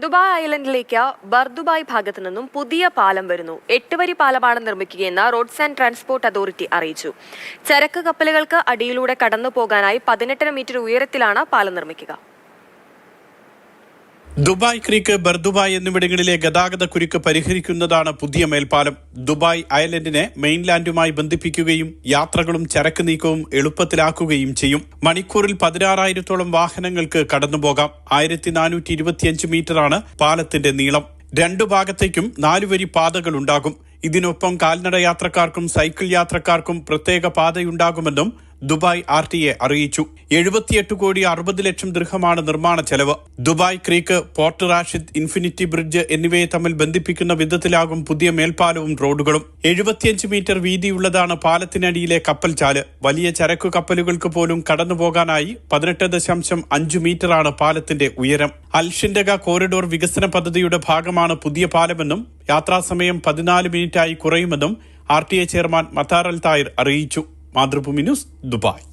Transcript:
Dubai ഐലൻഡിലേക്ക് Bur Dubai ഭാഗത്തു നിന്നും പുതിയ പാലം വരുന്നു. 8 വരി പാലമാണ് നിർമ്മിക്കുകയെന്ന് റോഡ്സ് ആൻഡ് ട്രാൻസ്പോർട്ട് അതോറിറ്റി അറിയിച്ചു. ചരക്ക് കപ്പലുകൾക്ക് അടിയിലൂടെ കടന്നു പോകാനായി 18 മീറ്റർ ഉയരത്തിലാണ് പാലം നിർമ്മിക്കുക. ദുബായ് ക്രീക്ക്, ബർദുബായ് എന്നിവിടങ്ങളിലെ ഗതാഗത കുരുക്ക് പരിഹരിക്കുന്നതാണ് പുതിയ മേൽപ്പാലം. ദുബായ് ഐലൻഡിനെ മെയിൻലാൻഡുമായി ബന്ധിപ്പിക്കുകയും യാത്രകളും ചരക്ക് നീക്കവും എളുപ്പത്തിലാക്കുകയും ചെയ്യും. മണിക്കൂറിൽ 16,000-ഓളം വാഹനങ്ങൾക്ക് കടന്നുപോകാം. 1425 മീറ്ററാണ് പാലത്തിന്റെ നീളം. 2 ഭാഗത്തേക്കും 4 വരി പാതകളുണ്ടാകും. ഇതിനൊപ്പം കാൽനട യാത്രക്കാർക്കും സൈക്കിൾ യാത്രക്കാർക്കും പ്രത്യേക പാതയുണ്ടാകുമെന്നും ദുബായ് RTA അറിയിച്ചു. 78,60 ലക്ഷം ദിർഹമാണ് നിർമ്മാണ ചെലവ്. Dubai creek, port Rashid, infinity bridge എന്നിവയെ തമ്മിൽ ബന്ധിപ്പിക്കുന്ന വിധത്തിലാകും പുതിയ മേൽപ്പാലവും റോഡുകളും. 75 മീറ്റർ വീതിയുള്ളതാണ് പാലത്തിനടിയിലെ കപ്പൽ ചാല്. വലിയ ചരക്കു കപ്പലുകൾക്ക് പോലും കടന്നുപോകാനായി 18.5 മീറ്ററാണ് പാലത്തിന്റെ ഉയരം. അൽഷിൻഡഗ കോറിഡോർ വികസന പദ്ധതിയുടെ ഭാഗമാണ് പുതിയ പാലമെന്നും യാത്രാസമയം 14 മിനിറ്റായി കുറയുമെന്നും RTA ചെയർമാൻ മത്താർ അൽ താഹിർ അറിയിച്ചു. Mathrubhumi news, Dubai.